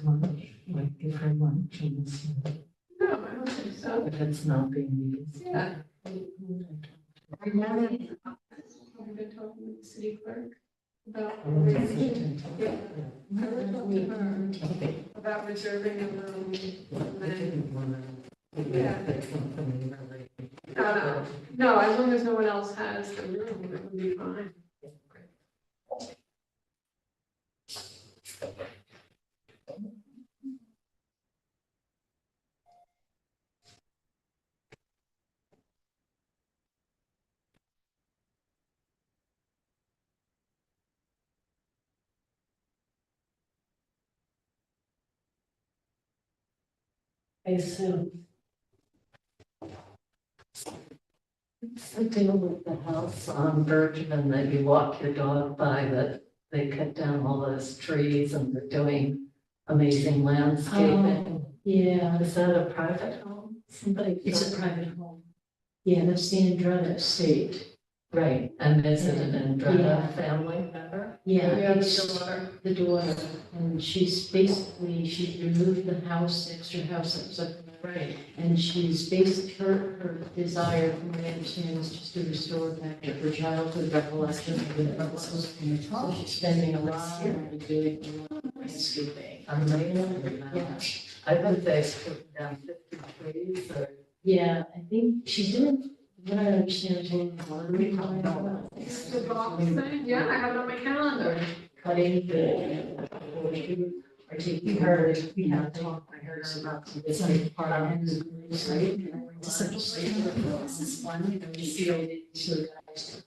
lunch, like give her lunch and stuff, No, I don't think so. if it's not being used. Yeah. Have you been talking with the city clerk about? Yeah. I would talk to her about reserving a room. I didn't wanna. Yeah. No, no, as long as no one else has the room, it would be fine. I assume. I deal with the house on Bergman that you walk your dog by, that they cut down all those trees and they're doing amazing landscaping. Yeah, Is that a private home? Somebody. it's a private home. Yeah, that's the Andrada estate. Right, and is it an Yeah. Andrada family member? Yeah, Yeah, it's the daughter. the daughter, and she's removed the house, the extra house that was up in the Right. and she's her desire, from what I understand, is just to restore back to her childhood recollection of the purposes. So she's spending a lot of money doing a lot of landscaping. Amazing. Yeah. I bet they put down 50 trees or. Yeah, I think she's doing, what I understand, is doing a lot of The box thing, yeah, I have it on my calendar. cutting the, or taking her, we have talked, I heard about this part on the site. To such a state of this is one, you know, you feel it to the guys.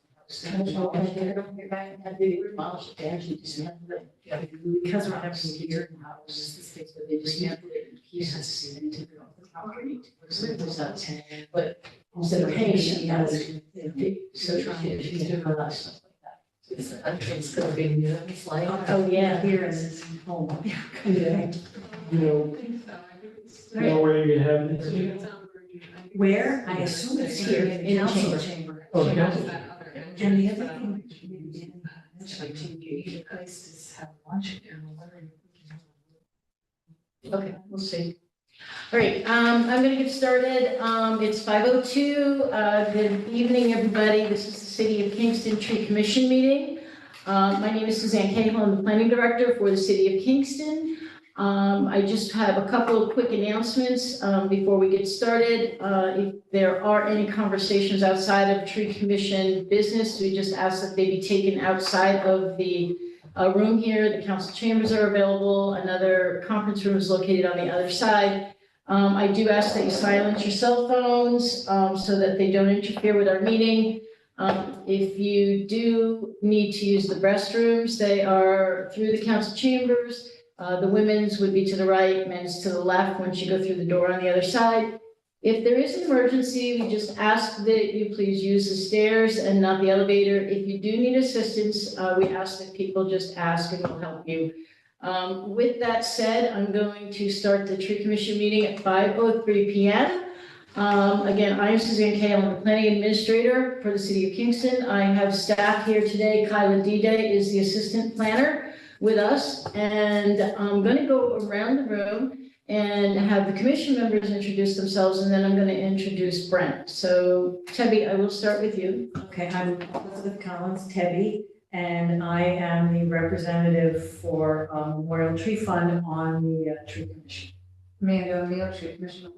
Because we're having here in house, but they just have it, pieces and take it off the property. But instead of paying, she has, so she's doing a lot of stuff like that. It's gonna be new, like. Oh, yeah, here in this home. Yeah, I you know, think so. I think it's. you know where you can have this. It's on Virgin. I think where, it's- I assume it's here in council chamber. She Oh, has council. that other end, And the other but I don't thing, think she needs it. like to get a place to have lunch. Okay, we'll see. All right, I'm gonna get started. It's 5:02. Good evening, everybody. This is the City of Kingston Tree Commission meeting. My name is Suzanne Cahill. I'm the planning director for the City of Kingston. I just have a couple of quick announcements, before we get started. If there are any conversations outside of tree commission business, we just ask that they be taken outside of the room here. The council chambers are available. Another conference room is located on the other side. I do ask that you silence your cell phones, so that they don't interfere with our meeting. If you do need to use the restrooms, they are through the council chambers. The women's would be to the right, men's to the left once you go through the door on the other side. If there is an emergency, we just ask that you please use the stairs and not the elevator. If you do need assistance, we ask that people just ask and we'll help you. With that said, I'm going to start the tree commission meeting at 5:03 p.m. Again, I am Suzanne Cahill, I'm the planning administrator for the City of Kingston. I have staff here today. Kyla Dide is the assistant planner with us, and I'm going to go around the room and have the commission members introduce themselves, and then I'm going to introduce Brent. So, Tebby, I will start with you. Okay, I'm Elizabeth Collins, Tebby, and I am the representative for Memorial Tree Fund on the tree commission. Amanda O'Neill, tree commissioner.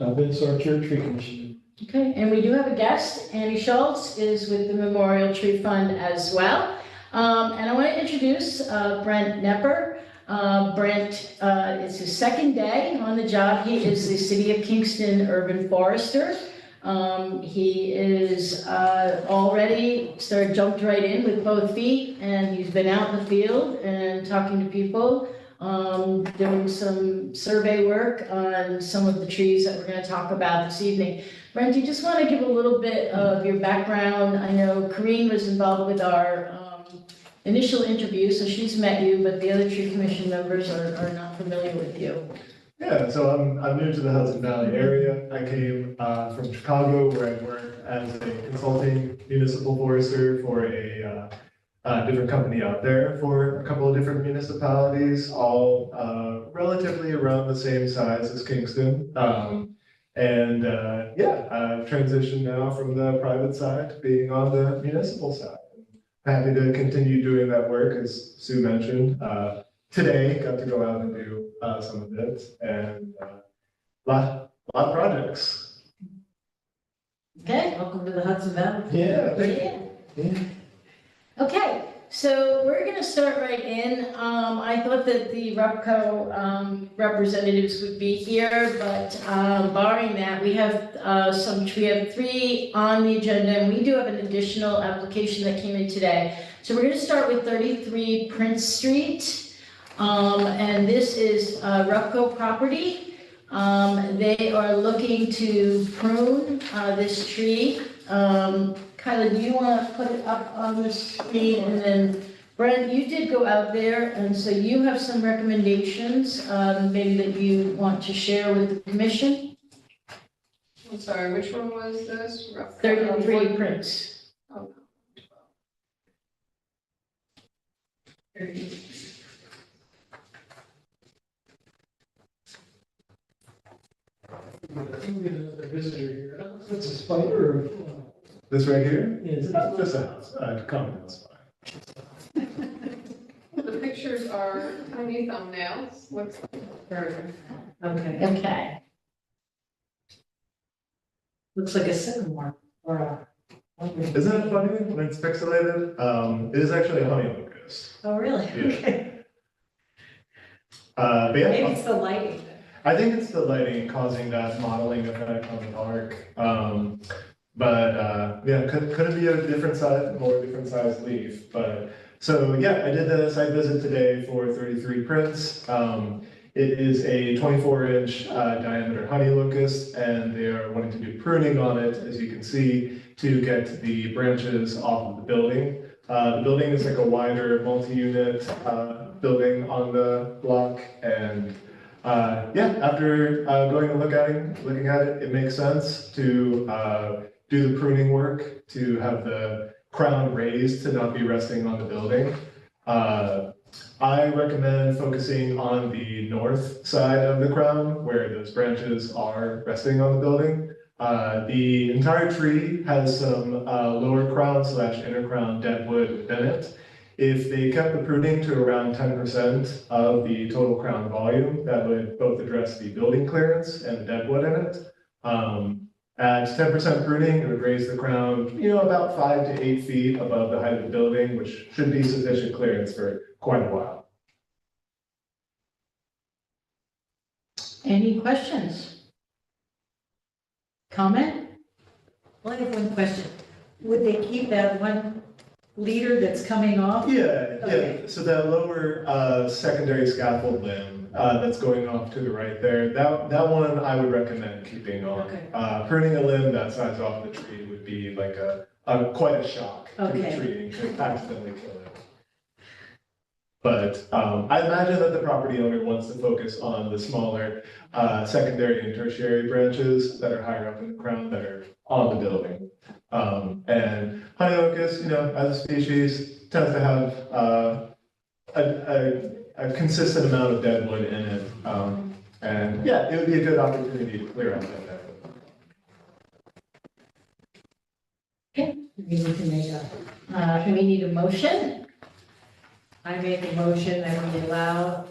Vince Archer, Tree Commission. Okay, and we do have a guest. Andy Schultz is with the Memorial Tree Fund as well. And I want to introduce Brent Nepper. Brent, it's his second day on the job. He is the City of Kingston urban forester. He is already jumped right in with both feet, and he's been out in the field and talking to people, doing some survey work on some of the trees that we're going to talk about this evening. Brent, do you just want to give a little bit of your background? I know Corinne was involved with our initial interview, so she's met you, but the other tree commission members are not familiar with you. Yeah, so I'm new to the Hudson Valley area. I came from Chicago, where I worked as a consulting municipal forester for a different company out there for a couple of different municipalities, all relatively around the same size as Kingston. Yeah, I've transitioned now from the private side to being on the municipal side. Happy to continue doing that work, as Sue mentioned. Today, got to go out and do some of it, and lot of projects. Okay. Welcome to the Hudson Valley. Yeah, thank Yeah. you. Yeah. Okay, so we're gonna start right in. I thought that the RUPCO representatives would be here, but barring that, we have we have 3 on the agenda, and we do have an additional application that came in today. So we're gonna start with 33 Prince Street, and this is RUPCO property. They are looking to prune this tree. Kyla, do you want to put it up on the screen? And then Brent, you did go out there, and so you have some recommendations, maybe that you want to share with the commission? I'm sorry, which one was this? 33 Prince. Oh. A visitor here. That's a spider. This right here? Is Oh, just a house, common house. The pictures are tiny thumbnails, looks Okay. Okay. Looks like a sycamore or a. Isn't it funny when it's pixelated? It is actually a honey locust. Oh, really? Yeah. Okay. But Maybe yeah, it's the lighting. I think it's the lighting causing that modeling effect on the arc. Yeah, could it be a different size, more different size leaf? But so yeah, I did the site visit today for 33 Prince. It is a 24-inch diameter honey locust, and they are wanting to do pruning on it, as you can see, to get the branches off of the building. The building is like a wider multi-unit building on the block, and yeah, after going and looking at it, it makes sense to do the pruning work, to have the crown raised to not be resting on the building. I recommend focusing on the north side of the crown where those branches are resting on the building. The entire tree has some lower crown / inner crown deadwood within it. If they kept the pruning to around 10% of the total crown volume, that would both address the building clearance and the deadwood in it. At 10% pruning, it would raise the crown, about 5 to 8 feet above the height of the building, which should be sufficient clearance for quite a while. Any questions? Comment? Well, I have one question. Would they keep that one leader that's coming off? Yeah, Okay. so that lower secondary scaffold limb that's going off to the right there, that one I would recommend keeping on. Okay. Pruning a limb that size off the tree would be like quite a shock to the Okay. tree and could accidentally kill it. But I imagine that the property owner wants to focus on the smaller secondary and tertiary branches that are higher up in the crown that are on the building. And honey locust, as a species, tends to have a consistent amount of deadwood in it. And yeah, it would be a good opportunity to clear out that deadwood. We need to make a, We need a motion. I make a motion that we allow,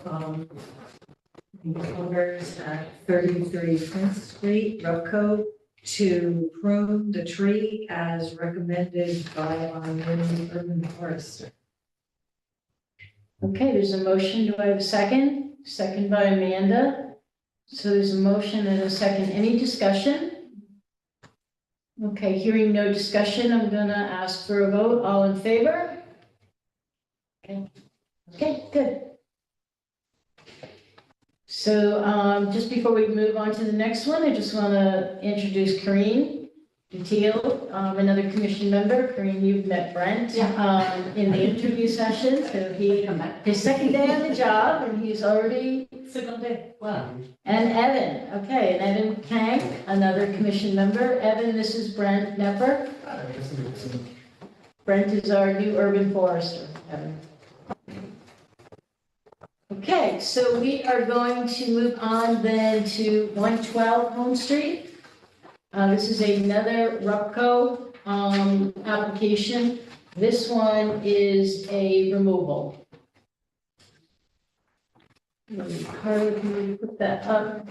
the owners at 33 Prince Street, Rupco, to prune the tree as recommended by our new urban forester. Okay, there's a motion. Do I have a second? Second by Amanda. So there's a motion and a second. Any discussion? Okay, hearing no discussion, I'm gonna ask for a vote. All in favor? Okay, good. So just before we move on to the next one, I just want to introduce Karine Detail, another commission member. Karine, you've met Brent in the interview session. So his second day on the job, and he's already. Second day. Wow. And Evan, okay, and Evan Kang, another commission member. Evan, this is Brent Nepper. Brent is our new urban forester. Okay, so we are going to move on then to 112 Home Street. This is another RUPCO application. This one is a removal. Carly, can you put that up?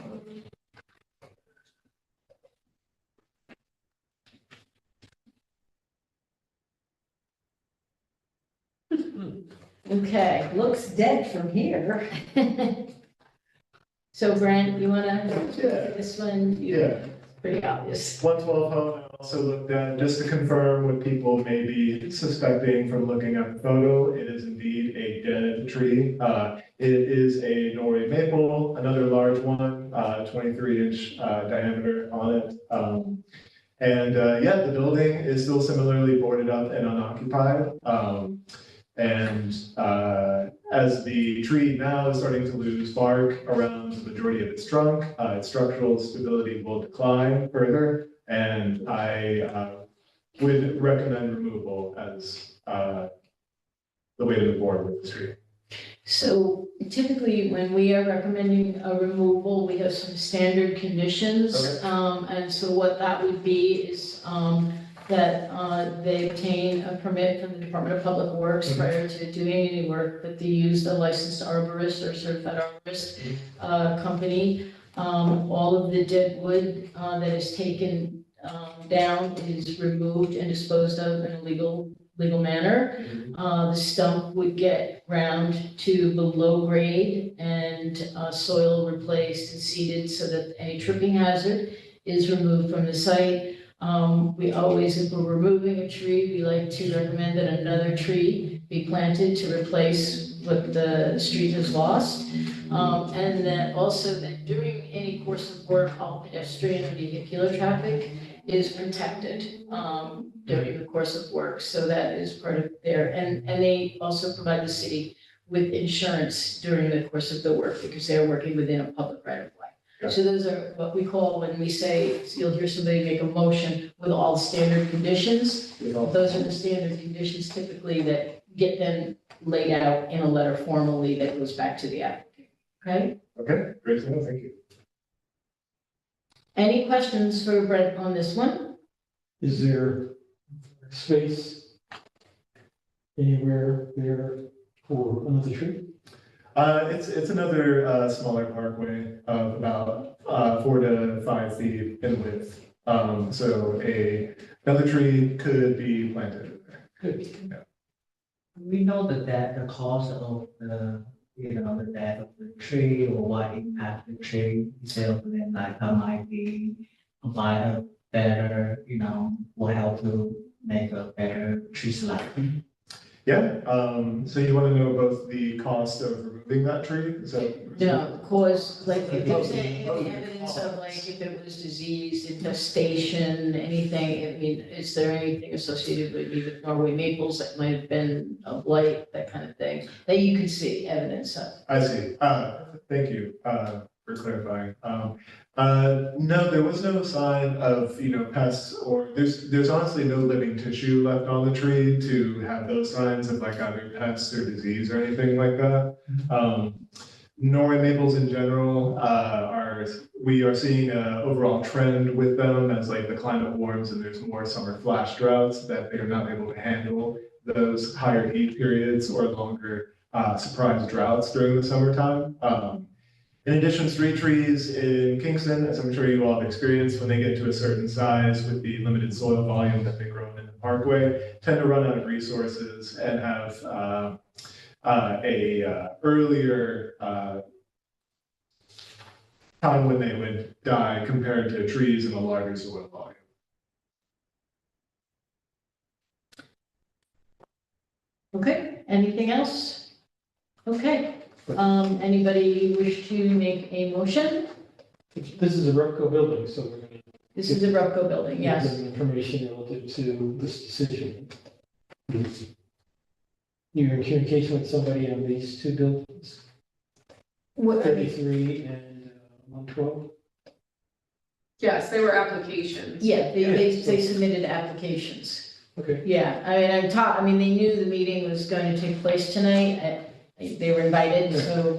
Okay. Looks dead from here. So Brent, you wanna, Yeah. this one, Yeah. pretty obvious. 112 home, I also looked at, just to confirm what people may be suspecting from looking at the photo, it is indeed a dead tree. It is a Norway maple, another large one, 23-inch diameter on it. Yeah, the building is still similarly boarded up and unoccupied. As the tree now is starting to lose bark around the majority of its trunk, its structural stability will decline further. And I would recommend removal as the way to move forward with the tree. So typically, when we are recommending a removal, we have some standard conditions. Okay. And so what that would be is, that, they obtain a permit from the Department of Public Works Mhm. prior to doing any work, that they used a licensed arborist or certified arborist, company. All of the dead wood, that is taken, down is removed and disposed of in a legal manner. The stump would get ground to below grade and soil replaced and seeded so that any tripping hazard is removed from the site. We always, if we're removing a tree, we like to recommend that another tree be planted to replace what the street has lost. And that also that during any course of work, all pedestrian and vehicular traffic is protected during the course of work. So that is part of their, and they also provide the city with insurance during the course of the work because they're working within a public right of way. So those are what we call when we say, you'll hear somebody make a motion with all standard conditions. Those are the standard conditions typically that get then laid out in a letter formally that goes back to the applicant. Okay? Okay, great to know, thank you. Any questions for Brent on this one? Is there space anywhere there for another tree? It's another smaller parkway of about 4 to 5 feet in width. So another tree could be planted there. Good. We know the cause of the, the death of the tree or what impact the tree, instead of then like, might be provide a better, will help to make a better tree selection. Yeah, so you want to know both the cost of removing that tree? Is that? No, cause like if there's any Oh, evidence of like if it was disease, infestation, anything, I mean, is there anything associated with Norway maples that might have been a blight, that kind of thing, that you can see evidence of? I see. Thank you for clarifying. No, there was no sign of, pests or there's honestly no living tissue left on the tree to have those signs of like either pests or disease or anything like that. Norway maples in general we are seeing an overall trend with them as like the climate warms and there's more summer flash droughts that they're not able to handle those higher heat periods or longer surprise droughts during the summertime. In addition, street trees in Kingston, as I'm sure you all have experienced, when they get to a certain size with the limited soil volume that they grow in the parkway, tend to run out of resources and have earlier time when they would die compared to trees in a larger soil volume. Okay, anything else? Okay, anybody wish to make a motion? This is a Repco building, so we're gonna. This is the Repco building, give yes. them information relative to this decision. You're in communication with somebody on these two buildings, What, 33 and 112? Yes, they were applications. yeah, they submitted applications. Okay. Yeah, I mean, they knew the meeting was going to take place tonight. They were invited, so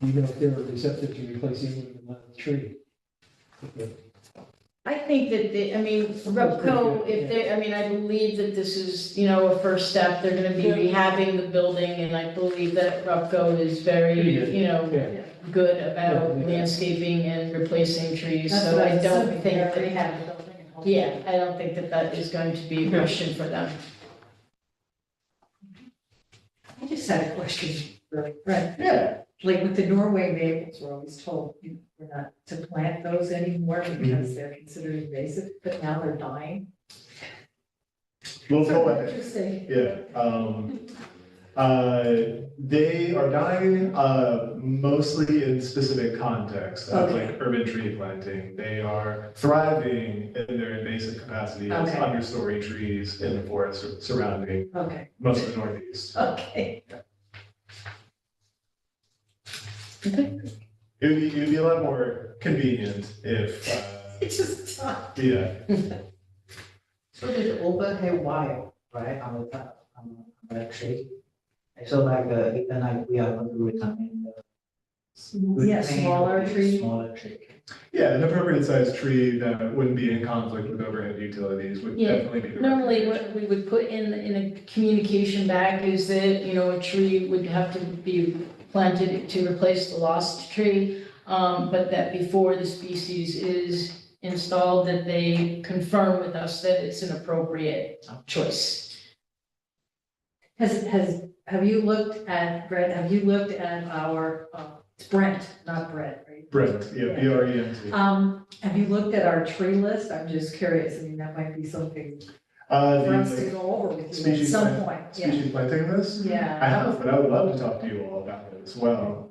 You know, if they're receptive to replacing even the tree. Okay. I think that I mean, Rubco, if they, I mean, I believe that this is, you know, a first step. They're gonna be rehabbing the building, and I believe that Rubco is very, Pretty good. you know, Yeah. good about Yeah. landscaping and replacing trees, That's so what I was don't assuming, think they already that, have the building and all. yeah, I don't think that that is going to be a question for them. I just had a question, really, right? Yeah. Like with the Norway maples, we're always told we're not to plant those anymore because they're considered invasive, but now they're dying. We'll go with it. Interesting. Yeah, they are dying, mostly in specific contexts of Okay. like urban tree planting. They are thriving in their invasive capacity as Okay. understory trees in the forest surrounding Okay, most of the Northeast. okay. It would be a lot more convenient if, It's just, yeah, So this overhead wire, right, on the top, on the tree. So like, even like we are going to recommend the. yeah, smaller tree. Smaller tree. yeah, an appropriate sized tree that wouldn't be in conflict with overhead utilities would Yeah, definitely be the Normally, recommendation. what we would put in a communication bag is that, you know, a tree would have to be planted to replace the lost tree, but that before the species is installed, that they confirm with us that it's an appropriate choice. Have you looked at, Brett, have you looked at our, it's Brent, not Brett, right? Brent, yeah, BRENT. Have you looked at our tree list? I'm just curious, I mean, that might be something for us to The go over with you at species some plant- point, yeah. species planting list? I Yeah, haven't, but I would love to talk to you all about it as well.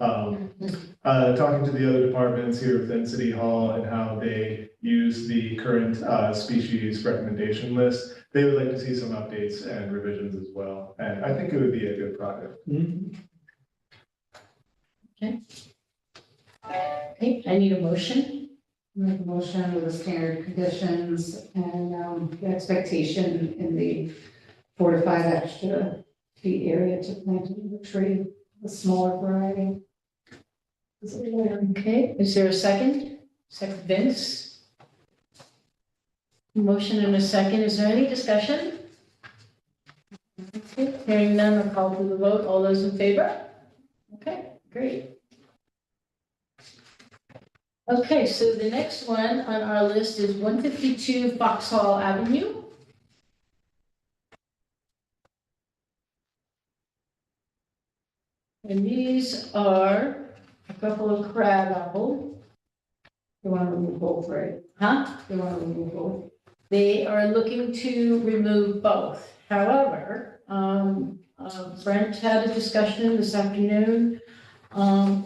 Talking to the other departments here within City Hall and how they use the current species recommendation list, they would like to see some updates and revisions as well. And I think it would be a good project. Okay, I need a motion. Make a motion with the standard conditions and the expectation in the 4 to 5 extra feet area to plant a new tree, a smaller variety. Okay, is there a second? Second, Vince? Motion and a second, is there any discussion? Okay, hearing none, I'll call for the vote, all those in favor? Okay, great. Okay, so the next one on our list is 152 Foxhall Avenue. And these are a couple of crab apple, They want to remove both, right? huh? They want to remove both. They are looking to remove both. However, Brent had a discussion this afternoon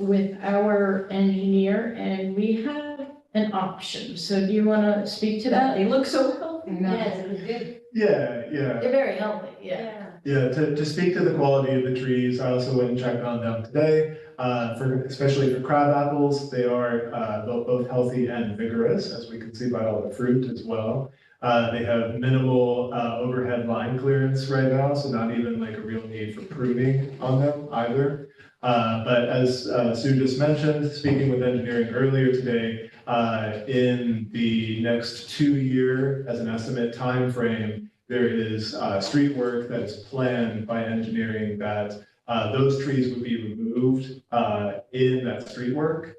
with our engineer, and we have an option. So do you want to speak to that? They look so healthy. Yes, it was good. Yeah, they're very healthy, yeah. Yeah, to speak to the quality of the trees, I also went and checked on them today. Especially for crab apples, they are both healthy and vigorous, as we can see by all the fruit as well. They have minimal overhead line clearance right now, so not even like a real need for pruning on them either. But as Sue just mentioned, speaking with engineering earlier today, in the next 2 year, as an estimate timeframe, there is street work that is planned by engineering that those trees would be removed in that street work.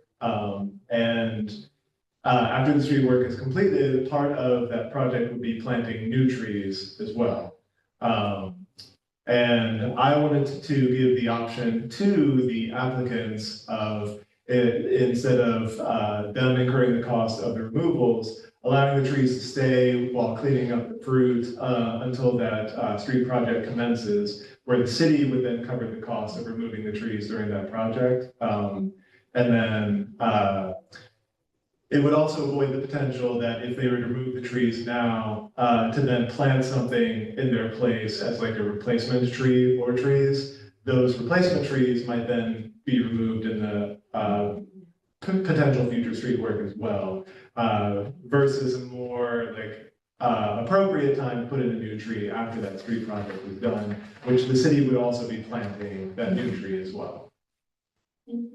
After the street work is completed, part of that project would be planting new trees as well. And I wanted to give the option to the applicants of, instead of them incurring the cost of the removals, allowing the trees to stay while cleaning up the fruit until that street project commences, where the city would then cover the cost of removing the trees during that project. And then it would also avoid the potential that if they were to remove the trees now, to then plant something in their place as like a replacement tree or trees, those replacement trees might then be removed in the potential future street work as well. versus a more like appropriate time to put in a new tree after that street project is done, which the city would also be planting that new tree as well. In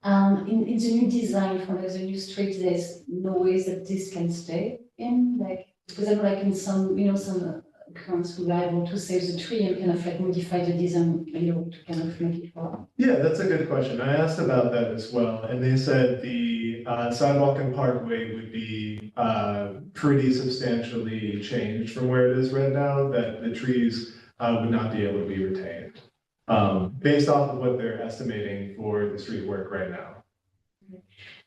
the new design for like the new street, there's no way that this can stay in, like, because I'm like in some, some currents who are able to save the tree and kind of like modify the design, to kind of make it work. Yeah, that's a good question. I asked about that as well, and they said the sidewalk and parkway would be pretty substantially changed from where it is right now, that the trees would not be able to be retained, based off of what they're estimating for the street work right now.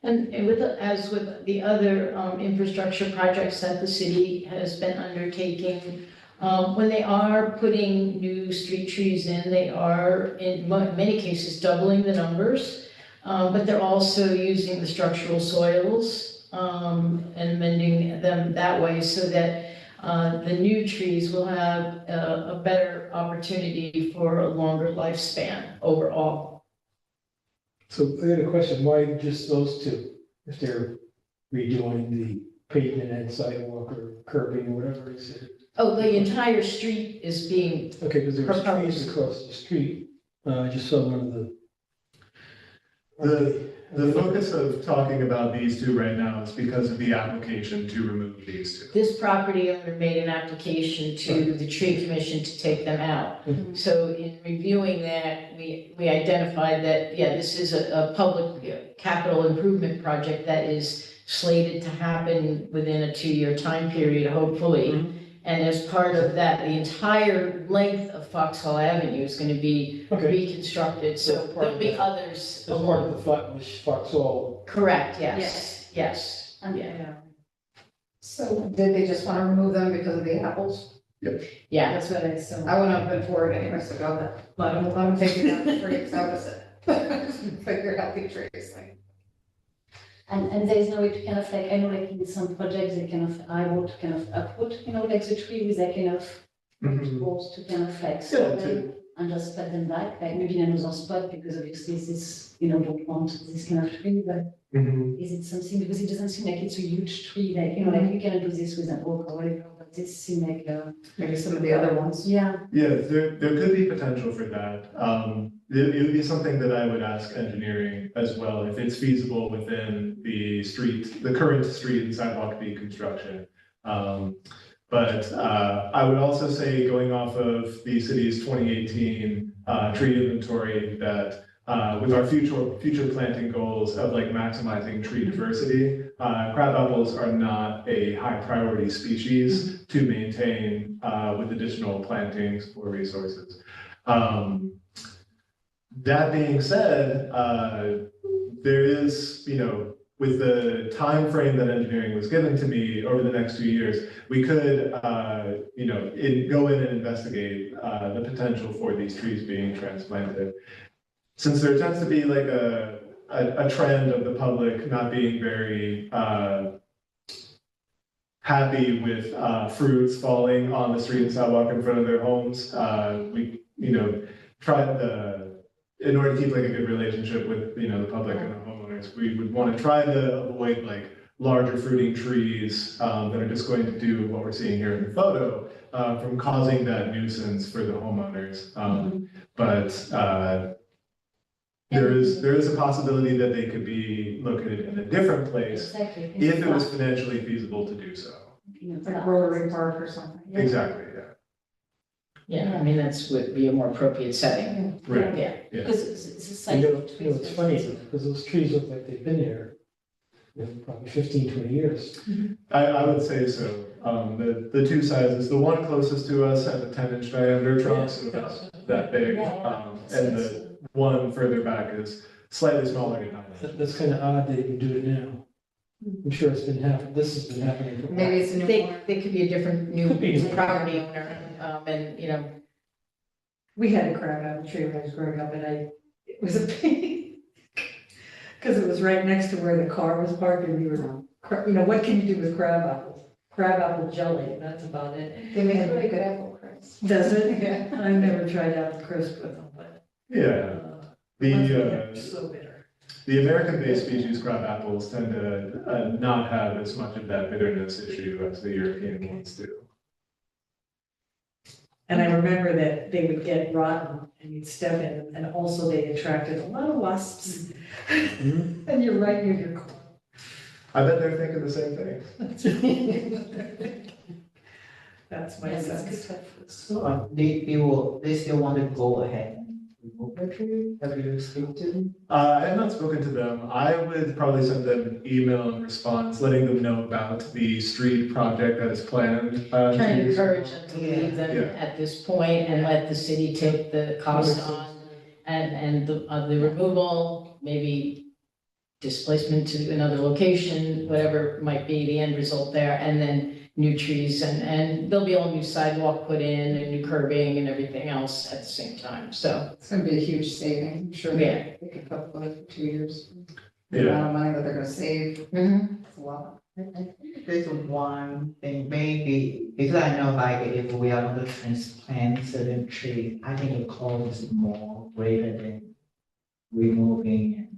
And as with the other infrastructure projects that the city has been undertaking, when they are putting new street trees in, they are in many cases doubling the numbers, but they're also using the structural soils and mending them that way so that the new trees will have a better opportunity for a longer lifespan overall. So I had a question, why just those two? If they're redoing the pavement and sidewalk or curbing or whatever it is. Oh, the entire street is being, Okay, because there's trees Proposed. across the street. I just saw one of The focus of talking about these two right now is because of the application to remove these two. this property owner made an application to the tree commission to take them out. Mhm. So in reviewing that, we identified that, yeah, this is a public capital improvement project that is slated to happen within a 2-year time period, hopefully. And as part of that, the entire length of Foxhall Avenue is gonna be Okay. reconstructed, so That's part there'll of be it. others As part of along. the Foxhall. Correct, yes, yes, And yeah, So did they just want to remove them because of the apples? yeah. That's what I assumed. I wouldn't have been for it anyway, so go ahead. Let them take it down for free, because that was it. Figure out the trees, like. And there's no way to kind of like, I know like in some projects, they kind of are able to kind of uproot, like the tree with that kind of Mhm. poles to kind of like Yeah, stop them and just put them back, like maybe in another spot, because obviously this, don't want this kind of tree, but Mhm. is it something, because it doesn't seem like it's a huge tree, like, like you cannot do this with an oak or whatever, but this seems like, Maybe some of the other ones. yeah. Yeah, there could be potential for that. It would be something that I would ask engineering as well, if it's feasible within the street, the current street and sidewalk deconstruction. But I would also say, going off of the city's 2018 tree inventory, that with our future planting goals of like maximizing tree diversity, crab apples are not a high priority species to maintain with additional plantings or resources. That being said, there is, with the time frame that engineering was given to me over the next 2 years, we could, go in and investigate the potential for these trees being transplanted. Since there tends to be like a trend of the public not being very happy with fruits falling on the street and sidewalk in front of their homes, we, tried in order to keep like a good relationship with, the public and the homeowners, we would want to try to avoid like larger fruiting trees that are just going to do what we're seeing here in the photo from causing that nuisance for the homeowners. But there is a possibility that they could be located in a different place Exactly. if it was financially feasible to do so. Like Rotary Park or something. Exactly, yeah. Yeah, I mean, would be a more appropriate setting, Right. yeah. Because it's a site. It's funny, because those trees look like they've been there, probably 15, 20 years. I would say so. The two sizes, the one closest to us has a 10-inch diameter trunk, so that's that big. And the one further back is slightly smaller than that. That's kind of odd that you can do it now. I'm sure it's been happening, this has been happening for a while. Maybe it's a new one. They could be a different new Could be. property owner, and, We had a crab apple tree when I was growing up, and it was a pain. Because it was right next to where the car was parked, and we were, what can you do with crab apples? Crab apple jelly, and that's about it. They make a really good apple crisp. Does it? Yeah. I've never tried apple crisp with them, but. Yeah, They're the, so bitter. The American-based species crab apples tend to not have as much of that bitterness issue as the European ones do. And I remember that they would get rotten and you'd step in, and also they attracted a lot of wasps. And you're right near your car. I bet they're thinking the same thing. That's my Yes, sense. it's good. So, they still want to go ahead and remove the tree? Have you spoken to them? I have not spoken to them. I would probably send them an email in response, letting them know about the street project that is planned. Trying to 2 years ago. encourage them to leave them Yeah. at this point and let the city take the cost Makes on. And the removal, maybe displacement to another location, whatever might be the end result there, and then new trees and there'll be all new sidewalk put in and new curbing and everything else at the same time, so. It's gonna be a huge saving, I'm sure Yeah. they could put for like 2 years. The Yeah. amount of money that they're gonna save, it's a lot. There's one thing, maybe, because I know like if we are going to transplant certain tree, I think the cost is more greater than removing and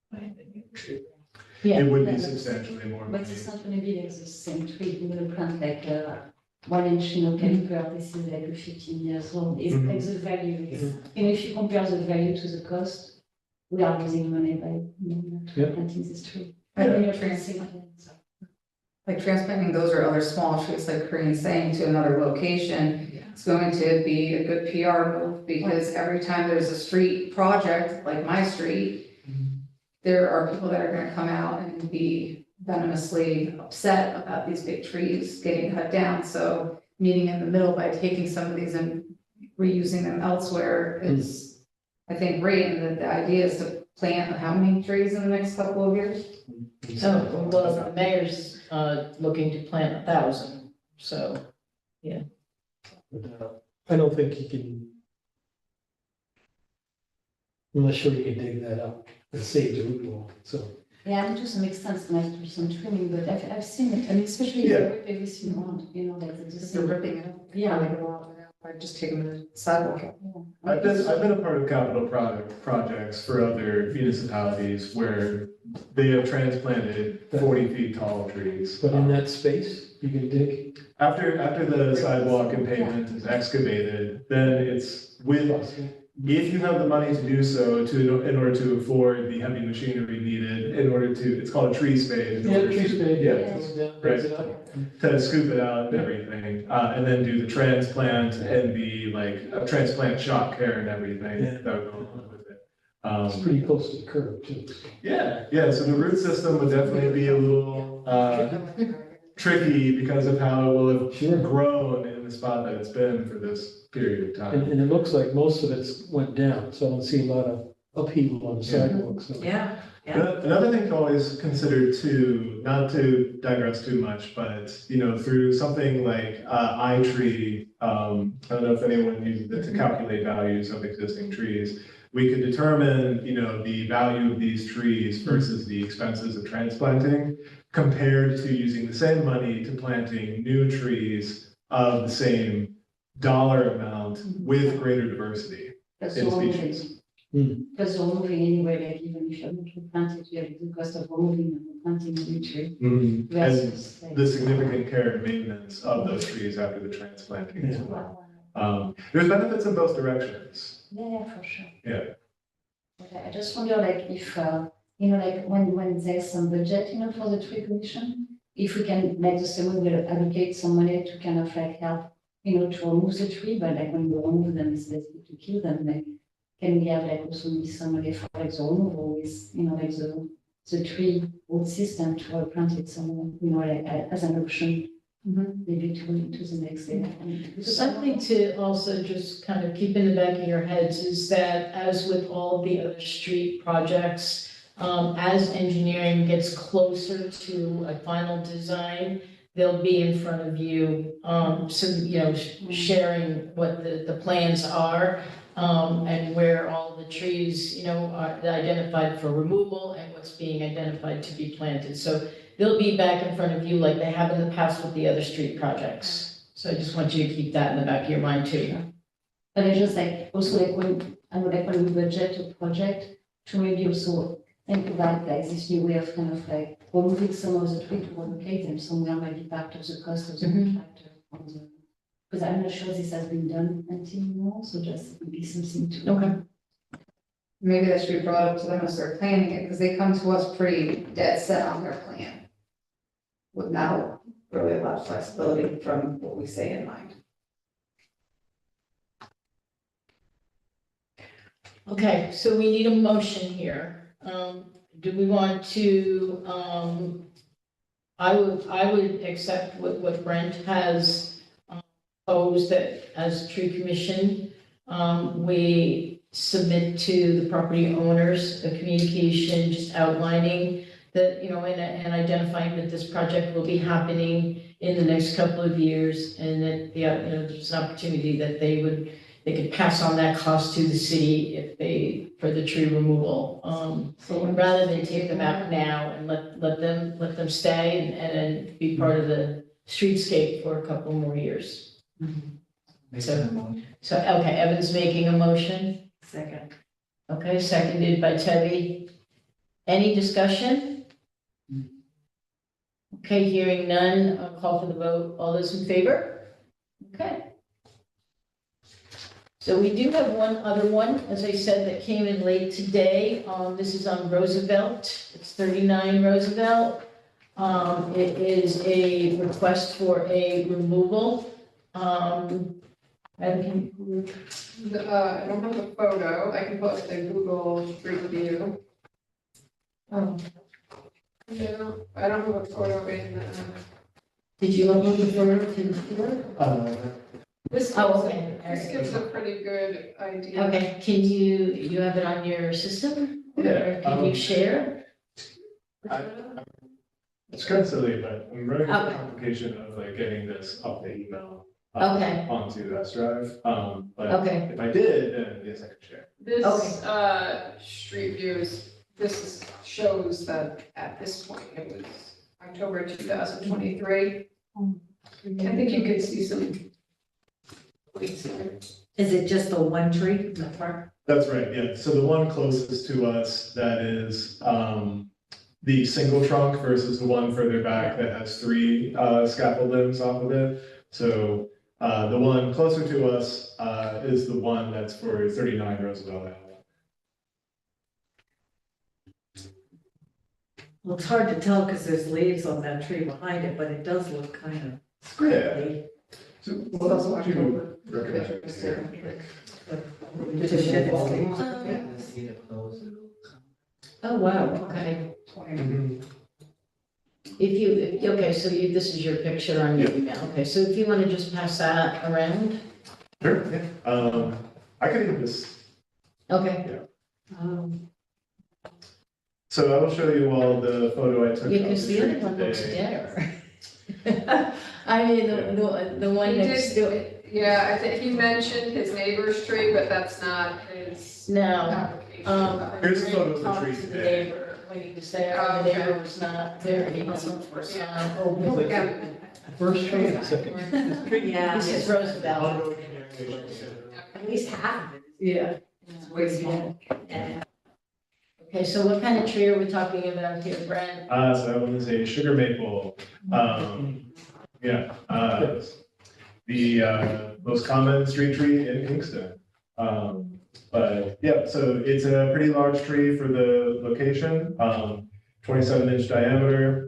planting a tree. Yeah. It would be Yeah. substantially more But money. it's not gonna be like the same tree, you're gonna plant like a 1 inch, caliper, this is like a 15 years old, it's Mhm. like the value, it's, if you compare the value to the cost, we are losing money by, Yeah. planting this tree. Yeah. And you're planting, so. Like transplanting those or other small trees, like Corinne's saying, to another location, it's going to be a good PR move, because every time there's a street project, like my street, there are people that are gonna come out and be venomously upset about these big trees getting cut down, so meeting in the middle by taking some of these and reusing them elsewhere is, I think, great, and the idea is to plant how many trees in the next couple of years? So, well, the mayor's, looking to plant 1,000, so. But, I don't think you can. I'm not sure you can dig that up and save the root ball, so. Yeah, and to some extent, it might do some trimming, but I've seen it, and especially if Yeah. you rip everything around, like the If they're ripping it up. Yeah. Like a lot, I'd just take them to the sidewalk. I've been a part of capital projects for other municipalities where they have transplanted 40 feet tall trees. But in that space, you can dig. After the sidewalk and pavement is excavated, then it's with, if you have the money to do so, in order to afford the heavy machinery needed, in order to, it's called a tree spade. in Yeah, order tree to- spade, Yeah, yeah. goes down, brings it up. to scoop it out and everything, and then do the transplant and the transplant shock care and everything Yeah. that would go along with it. It's pretty close to the curb too. Yeah, so the root system would definitely be a little tricky because of how it will have Sure. grown in the spot that it's been for this period of time. And it looks like most of it's went down, so I don't see a lot of upheaval on the sidewalk, so. Yeah, Another thing to always consider too, not to digress too much, but, through something like iTree, I don't know if anyone uses it to calculate values of existing trees. We could determine, the value of these trees versus the expenses of transplanting, compared to using the same money to planting new trees of the same dollar amount with greater diversity That's in all species. Because you're moving anyway, like even if you're not replanted, you have the cost of removing and replanting a new tree. And Versus like. the significant care and maintenance of those trees after the transplanting as well. Wow. There's benefits in both directions. Yeah, for sure. Yeah. But I just wonder like if, like when there's some budget, for the tree commission, if we can, like the same way we'll allocate some money to kind of like help, to remove the tree, but like when we remove them, it's basically to kill them, like, can we have like also maybe some money for like the removal with, like the tree root system to replant it somewhere, like as an option, maybe to the next day. Something to also just kind of keep in the back of your heads is that as with all the other street projects, as engineering gets closer to a final design, they'll be in front of you, sharing what the plans are, and where all the trees, are identified for removal and what's being identified to be planted. So they'll be back in front of you like they have in the past with the other street projects. So I just want you to keep that in the back of your mind too. But I just like, also like when we budget a project, to maybe also think about like this new way of kind of like removing some of the tree to relocate them somewhere might be part of the cost of the Mhm. contractor. Because I'm not sure this has been done until now, so just maybe something to. Okay. Maybe that should be brought up to them as they're planning it, because they come to us pretty dead set on their plan. Without really a lot of flexibility from what we say in mind. Okay, so we need a motion here. Do we want to, I would accept what Brent has posed that as tree commission, we submit to the property owners a communication just outlining that, and identifying that this project will be happening in the next couple of years, and that, there's an opportunity that they could pass on that cost to the city for the tree removal. Rather than take them out now and let them stay and be part of the streetscape for a couple more years. Make So- a motion. So, okay, Evan's making a motion. Second. Okay, seconded by Teddy. Any discussion? Okay, hearing none, I'll call for the vote. All those in favor? Okay. So we do have one other one, as I said, that came in late today. This is on Roosevelt. It's 39 Roosevelt. It is a request for a removal. And I don't have a photo, I can put up the Google Street View. oh, Yeah, I don't have a photo in, did you upload the photo to the floor? this Oh, gives, okay. this gives a pretty good idea. Okay, can you have it on your system? Yeah, Or can you share? It's kind of silly, but I'm running into Okay. the complication of like getting this up the email. Okay. Onto S Drive, but Okay, if I did, then yes, I could share. This, Okay. street view shows that at this point, it was October 2023. I think you could see some. Please, Is it just the one tree in the front? That's right, yeah, so the one closest to us, that is, the single trunk versus the one further back that has three, scaffold limbs off of it. So, the one closer to us, is the one that's for 39 Roosevelt Ave. Well, it's hard to tell because there's leaves on that tree behind it, but it does look kind Yeah. of. So what else would you recommend? See the close. oh, wow, okay. Okay, so this is your picture on your email. Okay, so if you want to just pass that around? Sure, yeah. I could even just, Okay. so I will show you all the photo I took. Yeah, of because the tree other one looks today. deader. I mean, the one He next did- to it. Yeah, I think he mentioned his neighbor's tree, but that's not his No. application. Here's a photo of the Talk tree to the today. neighbor when he was there, Oh, the okay. neighbor was not there, he wasn't open. Look at it. First tree and second. Yeah. This is Roosevelt. Ongoing communication. At least half of it Yeah. is way small. And Okay, so what kind of tree are we talking about here, Brent? So that one is a sugar maple. Yeah, the most common street tree in Kingston. But yeah, so it's a pretty large tree for the location, 27-inch diameter.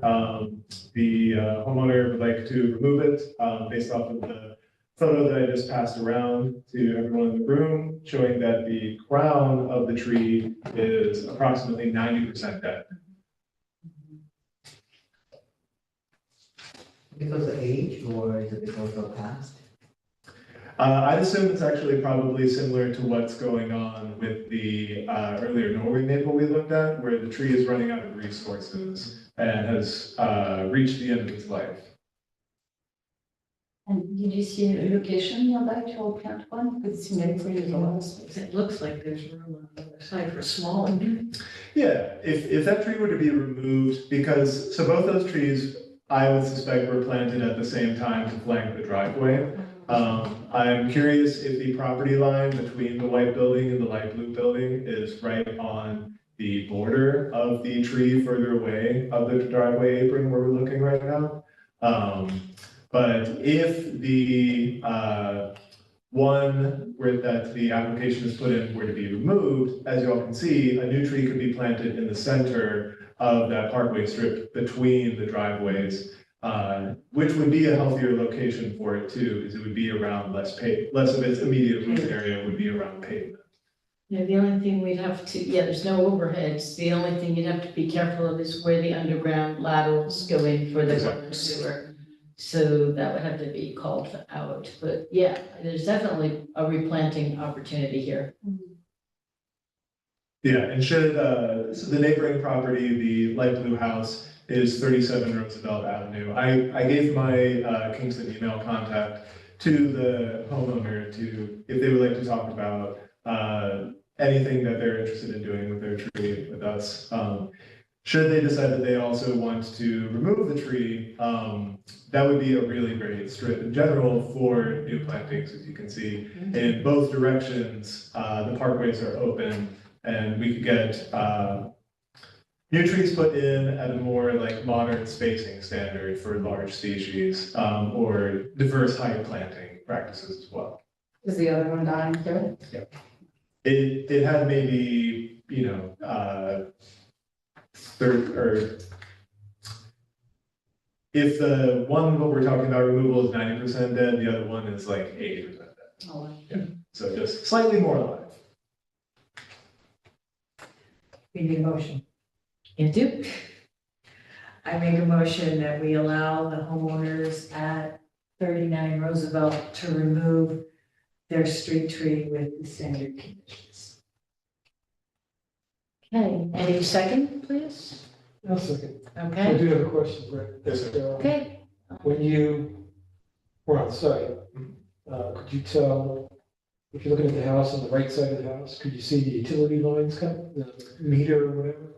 The homeowner would like to remove it based off of the photo that I just passed around to everyone in the room, showing that the crown of the tree is approximately 90% dead. Because of age or is it because of past? I'd assume it's actually probably similar to what's going on with the earlier Norway maple we looked at, where the tree is running out of resources and has reached the end of its life. And did you see a location nearby to our plant one? Because it seemed like there's a lot of space. it looks like there's room on the other side for a small one. Yeah, if that tree were to be removed, because, so both those trees, I would suspect were planted at the same time to flank the driveway. I'm curious if the property line between the white building and the light blue building is right on the border of the tree further away of the driveway apron where we're looking right now. But if the, one where that the application is put in were to be removed, as you all can see, a new tree could be planted in the center of that parkway strip between the driveways, which would be a healthier location for it too, because it would be around less of its immediate root area would be around pavement. Yeah, the only thing we'd have to, yeah, there's no overheads. The only thing you'd have to be careful of is where the underground laterals go in for the water sewer. So that would have to be called out, but yeah, there's definitely a replanting opportunity here. Yeah, and should, so the neighboring property, the light blue house, is 37 Roosevelt Avenue. I gave my Kingston email contact to the homeowner to, if they would like to talk about anything that they're interested in doing with their tree with us. Should they decide that they also want to remove the tree, that would be a really great strip in general for new plantings, as you can see. In both directions, the parkways are open and we could get new trees put in at a more like modern spacing standard for large species, or diverse height planting practices as well. Is the other one dying too? It had maybe, you know, third, or if the one what we're talking about removal is 90% dead, the other one is like 80% dead. Oh, Yeah, so just slightly more alive. We need a motion. You do? I make a motion that we allow the homeowners at 39 Roosevelt to remove their street tree with the standard conditions. Okay, any second, please? I'll second. I Okay, do have a question, Brett. Yes, sir. okay. When you were on site, could you tell, if you're looking at the house on the right side of the house, could you see the utility lines come, the meter or whatever?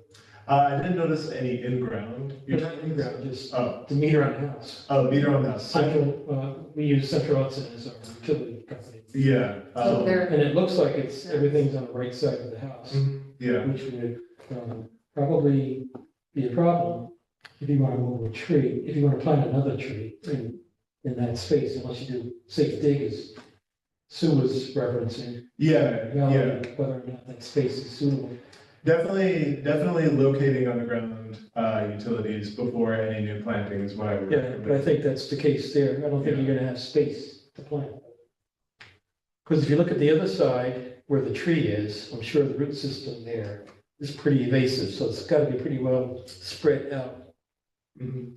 I didn't notice any in-ground. Not in ground, just Oh, the meter on the house. oh, meter on the house. Central, we use Central Hudson as our utility company. Yeah. So they're, And it looks like it's, everything's on the right side of the house, Yeah, which would probably be a problem if you want to move a tree, if you want to plant another tree in that space, unless you do safe dig as Sue was referencing. yeah, yeah. Evaluate whether or not that space is suitable. Definitely locating underground utilities before any new planting is what I would Yeah, recommend. but I think that's the case there. I don't think you're gonna have space to plant. Because if you look at the other side where the tree is, I'm sure the root system there is pretty invasive, so it's gotta be pretty well spread out Mhm.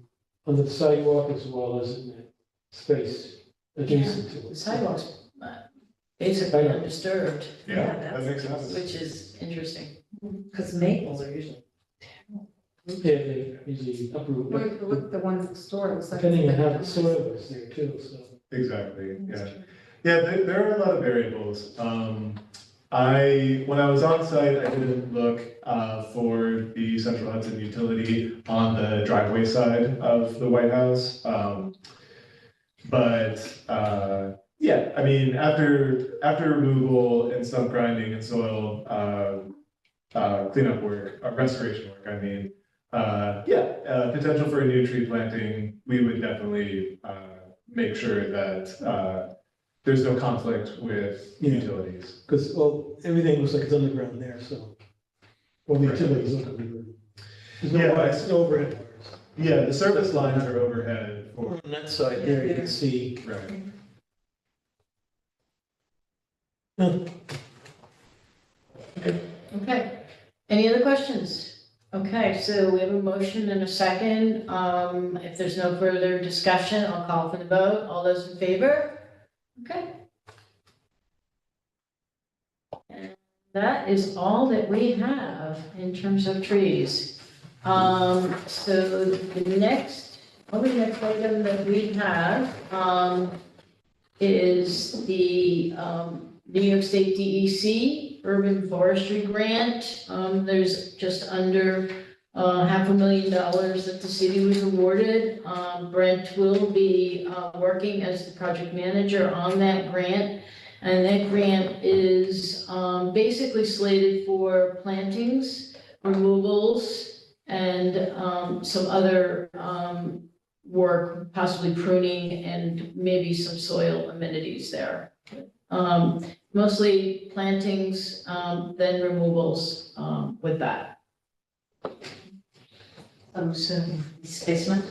under the sidewalk as well as in the space adjacent to The it. sidewalks basically I know. undisturbed, Yeah, that makes sense. which is interesting. Because maples are usually. Yeah, they usually uproot, but look, the one next door, looks like. depending on how the soil is there too, so. Exactly, yeah. Yeah, there are a lot of variables. When I was on site, I didn't look for the Central Hudson utility on the driveway side of the White House. Yeah, I mean, after removal and stump grinding and soil cleanup work, restoration work, I mean, potential for a new tree planting, we would definitely make sure that there's no conflict with Yeah. utilities. Because, well, everything looks like it's underground there, so. Well, the utilities look like they're. There's no Yeah, wires, no overhead wires. Yeah, the service lines are overhead for, On that side there, you can see. right. Okay, any other questions? Okay, so we have a motion and a second. If there's no further discussion, I'll call for the vote. All those in favor? Okay. And that is all that we have in terms of trees. So the next item that we have, is the, New York State DEC Urban Forestry Grant. There's just under $500,000 that the city was awarded. Brent will be working as the project manager on that grant. And that grant is basically slated for plantings removals and, some other, work, possibly pruning and maybe some soil amenities there. Mostly plantings, then removals, with that. Soon, displacement.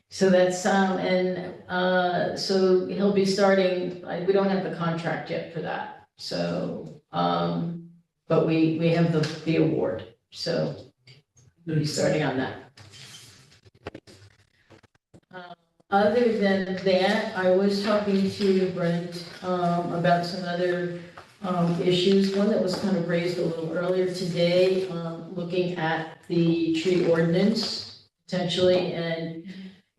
So that's, so he'll be starting, we don't have the contract yet for that, so, but we have the award, so we'll be starting on that. Other than that, I was talking to Brent, about some other, issues, one that was kind of raised a little earlier today, looking at the tree ordinance potentially, and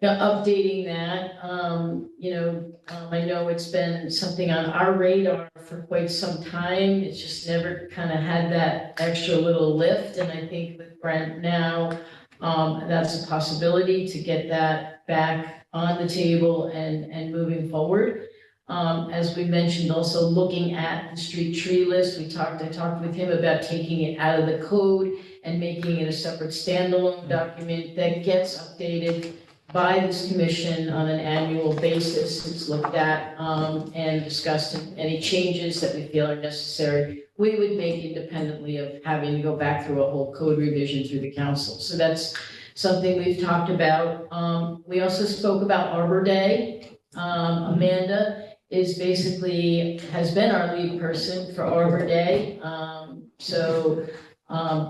updating that, I know it's been something on our radar for quite some time. It's just never kind of had that extra little lift. And I think with Brent now, that's a possibility to get that back on the table and moving forward. As we mentioned, also looking at the street tree list, I talked with him about taking it out of the code and making it a separate standalone document that gets updated by this commission on an annual basis. It's looked at, and discussed, and any changes that we feel are necessary, we would make independently of having to go back through a whole code revision through the council. So that's something we've talked about. We also spoke about Arbor Day. Amanda has been our lead person for Arbor Day.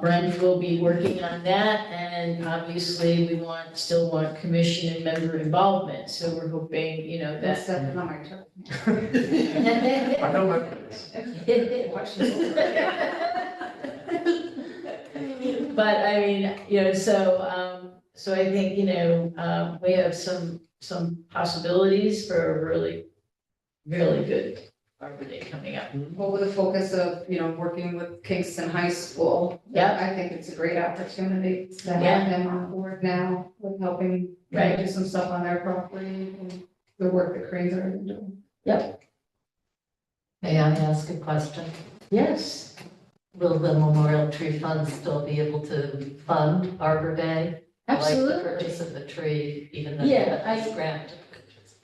Brent will be working on that, and obviously we still want commission and member involvement, so we're hoping, That's that. not my turn. I know my But I mean, so I think, we have some possibilities for a really, really good Arbor Day coming up. Well, with the focus of, working with Kingston High School. Yeah. I think it's a great opportunity to Yeah. have them on board now with helping Right. do some stuff on their property and the work that Crane's already doing. May I ask a question? Yes. Will the Memorial Tree Fund still be able to fund Arbor Day? Like the Absolutely. purchase of the tree, even though Yeah, it's granted?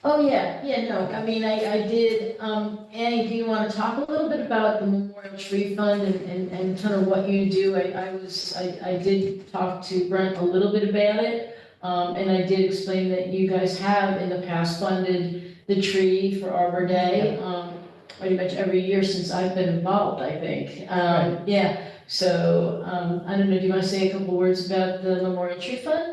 Oh, yeah, no, I mean, I did, Annie, do you want to talk a little bit about the Memorial Tree Fund and kind of what you do? I did talk to Brent a little bit about it, and I did explain that you guys have in the past funded the tree for Arbor Day, pretty much every year since I've been involved, I think. Yeah, so, I don't know, do you want to say a couple words about the Memorial Tree Fund?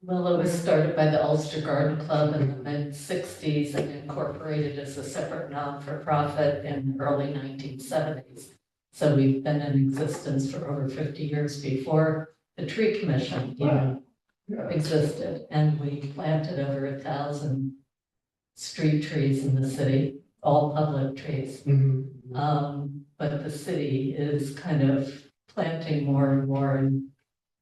Well, it was started by the Ulster Garden Club in the mid-60s and incorporated as a separate non-for-profit in the early 1970s. So we've been in existence for over 50 years before the Tree Commission even existed. And we planted over 1,000 street trees in the city, all public trees. But the city is kind of planting more and more and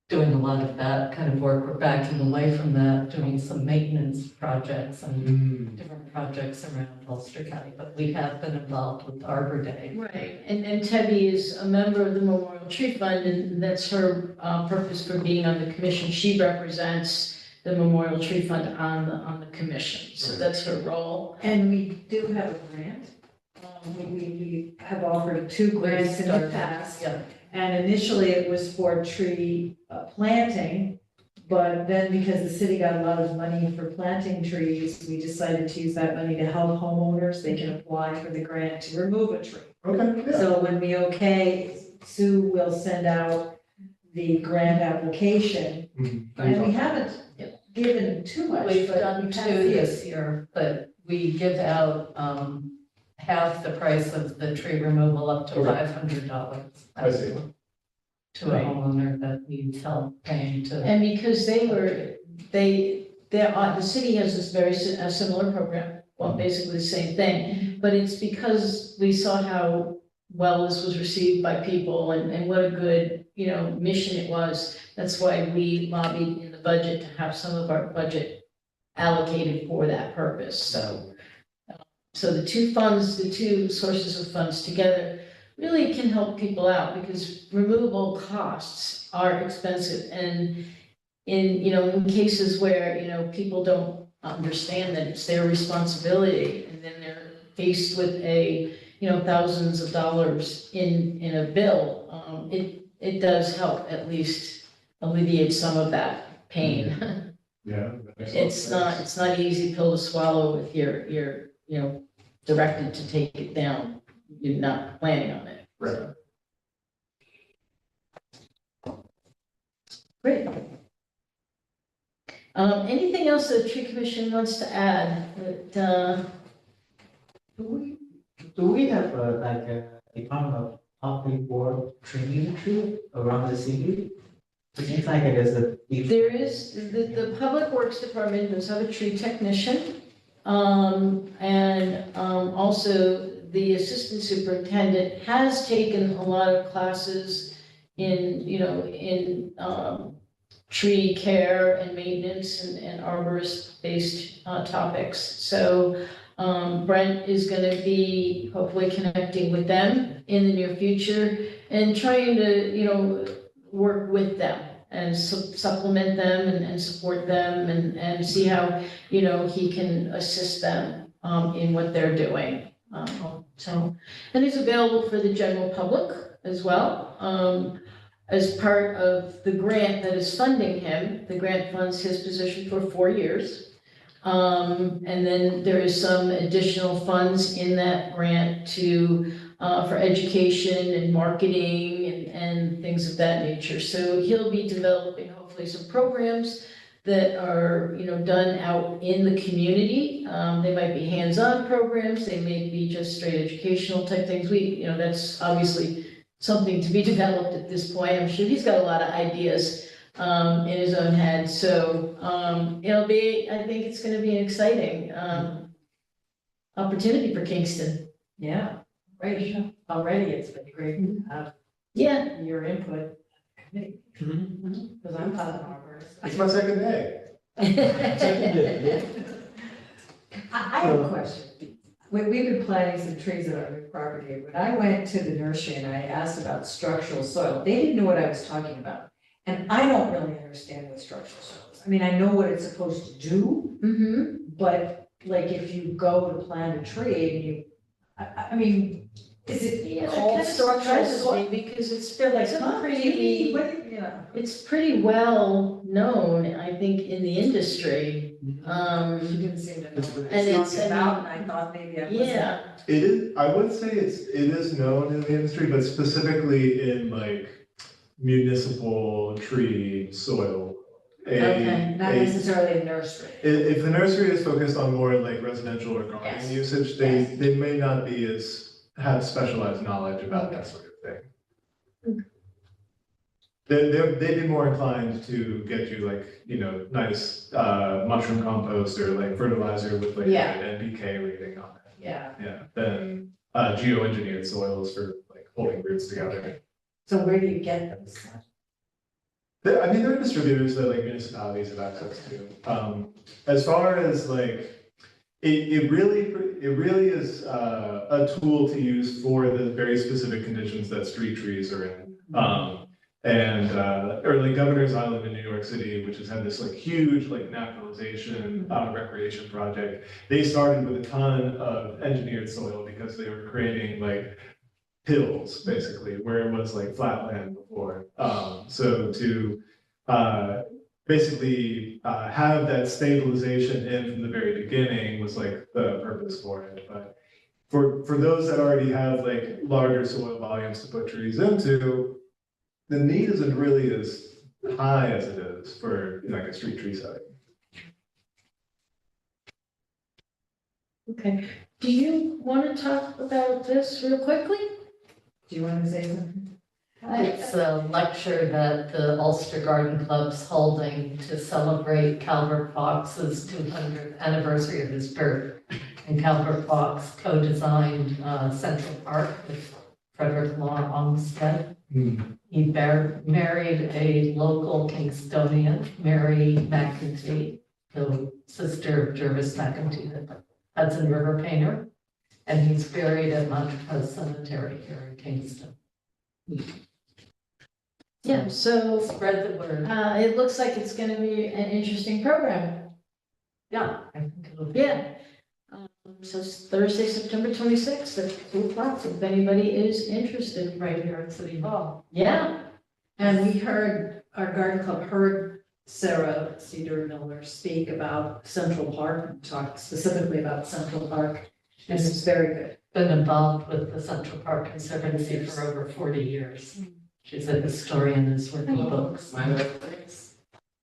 doing a lot of that kind of work. We're backing away from that, doing some maintenance projects and different projects around Ulster County, but we have been involved with Arbor Day. Right, and Tebby is a member of the Memorial Tree Fund, and that's her purpose for being on the commission. She represents the Memorial Tree Fund on the commission, so that's her role. And we do have a grant. We have offered 2 grants in the past. Yeah. And initially it was for tree planting, but then because the city got a lot of money for planting trees, we decided to use that money to help homeowners. They can apply for the grant to remove a tree. Okay, yeah. So when we Sue will send out the grant application. And we haven't given too much. We've but done we 2 have a few. this year, but we give out half the price of the tree removal up to $500. I see. To a homeowner that needs help paying to. And because the city has this a similar program, well, basically the same thing, but it's because we saw how well this was received by people and what a good, mission it was. That's why we lobbied in the budget to have some of our budget allocated for that purpose, so the 2 sources of funds together really can help people out because removal costs are expensive. And in cases where, people don't understand that it's their responsibility and then they're faced with thousands of dollars in a bill, it does help at least alleviate some of that pain. Yeah. It's not easy pill to swallow if you're directed to take it down. You're not planning on it. Right. Great. Anything else the tree commission wants to add? Do we have a Department of Public Work training tree around the city? It seems like it is a. There is, the Public Works Department does have a tree technician. Also the assistant superintendent has taken a lot of classes in tree care and maintenance and arborist-based topics. So Brent is gonna be hopefully connecting with them in the near future and trying to, work with them and supplement them and support them and see how, he can assist them in what they're doing. And he's available for the general public as well. As part of the grant that is funding him, the grant funds his position for 4 years. And then there is some additional funds in that grant for education and marketing and things of that nature. So he'll be developing hopefully some programs that are, done out in the community. They might be hands-on programs, they may be just straight educational type things. That's obviously something to be developed at this point. I'm sure he's got a lot of ideas in his own head. So I think it's gonna be an exciting opportunity for Kingston. Yeah, right. Already it's been great to have Yeah. your input, Mhm. because I'm not an arborist. It's my second day. I have a question. We've been planting some trees on our property. When I went to the nursery and I asked about structural soil, they didn't know what I was talking about. And I don't really understand what structural soil is. I mean, I know what it's supposed to do, Mm-hmm. but like if you go to plant a tree and you, I mean, is it Yeah, that called kind of structural surprises soil? me because it's They're like, it's huh, pretty, what, it's pretty well known, I think, in the industry. She didn't seem to know what And I it's, was I talking about, and I thought maybe I wasn't. Yeah, It is, I would say it is known in the industry, but specifically in like municipal tree soil. Okay, Not necessarily a nursery. If the nursery is focused on more like residential or garden Yes. usage, Yes. they may not be have specialized knowledge about that sort of thing. They'd be more inclined to get you like, nice mushroom compost or like fertilizer with like Yeah. an NPK rating on it. Yeah. Yeah, then geoengineered soils for like holding roots together. So where do you get those? There are distributors that like municipalities have access to. As far as like, it really is a tool to use for the very specific conditions that street trees are in. Or like Governor's Island in New York City, which has had this like huge like naturalization recreation project. They started with a ton of engineered soil because they were creating like hills basically where it was like flat land before. So to basically have that stabilization in from the very beginning was like the purpose for it. But for those that already have like larger soil volumes to put trees into, the need isn't really as high as it is for like a street tree site. okay. Do you want to talk about this real quickly? Do you want to say something? It's a lecture that the Ulster Garden Club's holding to celebrate Calvert Fox's 200th anniversary of his birth. And Calvert Fox co-designed Central Park with Frederick Law Olmsted. He married a local Kingstonian, Mary McEntee, the sister of Jervis McEntee, the Hudson River painter. And he's buried at Montrose Cemetery here in Kingston. Yeah, so, Spread the word. it looks like it's gonna be an interesting program. Yeah, I think it'll be. Yeah. So it's Thursday, September 26th at 2 o'clock, if anybody is interested. Right here at City Hall. Yeah, And we heard, our garden club heard Sarah Cedar Miller speak about Central Park and talk specifically about Central Park. And it's very good. Been involved with the Central Park Conservancy for over 40 years. She's a historian, has written books.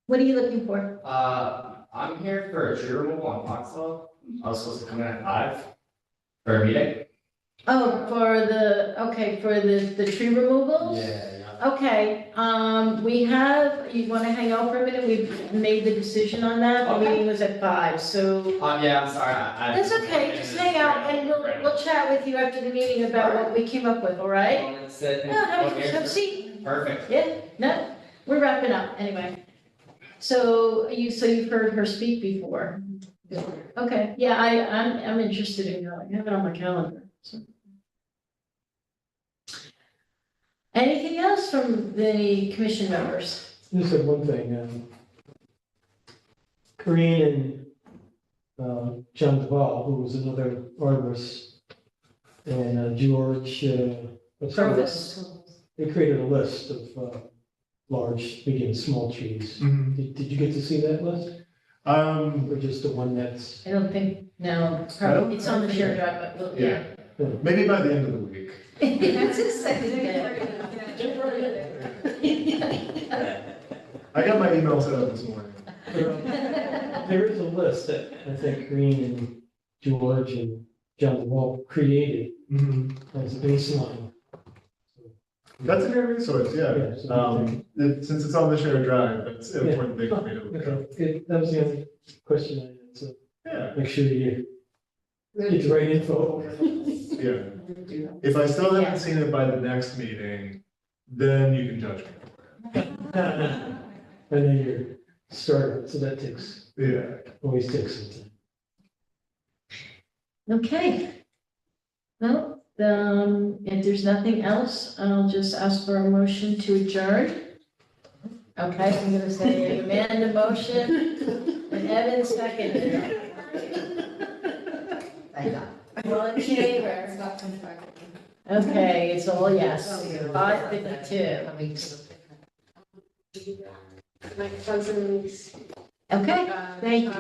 what are you looking for? I'm here for a tree removal on Foxwell. I was supposed to come in at 5 for a meeting. Oh, for the tree removals? Yeah. Okay, we have, you wanna hang out for a minute? We've made the decision on that. The Okay. meeting was at 5, so. Yeah, I'm sorry. I That's okay, just hang out and we'll chat with you after the meeting about what we came up with, all right? Want to sit Yeah, have and- a seat. Perfect. Yeah, no, we're wrapping up anyway. So you've heard her speak before? Okay, yeah, I'm interested in going, I have it on my calendar, so. Anything else from the commission members? Just said one thing, Corinne and John Duvall, who was another arborist, and George, what's it called? Purpose. They created a list of large, medium, small trees. Did you get to see that list? Or just the one that's? I don't think, no, probably, it's on the shared drive, but, yeah. Maybe by the end of the week. That's exciting. I got my email set up this morning. There is a list that I think Green and George and John Duvall created as a baseline. That's a great resource, yeah. Yeah, so Since it's on the shared drive, that's an Yeah. important thing for me to look at. Okay, good. That was the only question I had, so Yeah, make sure you get the right info. yeah. If I still Yeah. haven't seen it by the next meeting, then you can judge me. I know you're starting, so that always takes some time. Okay. Well, if there's nothing else, I'll just ask for a motion to adjourn. Okay, I'm gonna say Amanda motion and Evan second. All in favor? Okay, it's all yes. 5:52. Coming to the. My cousins. Okay, thank you.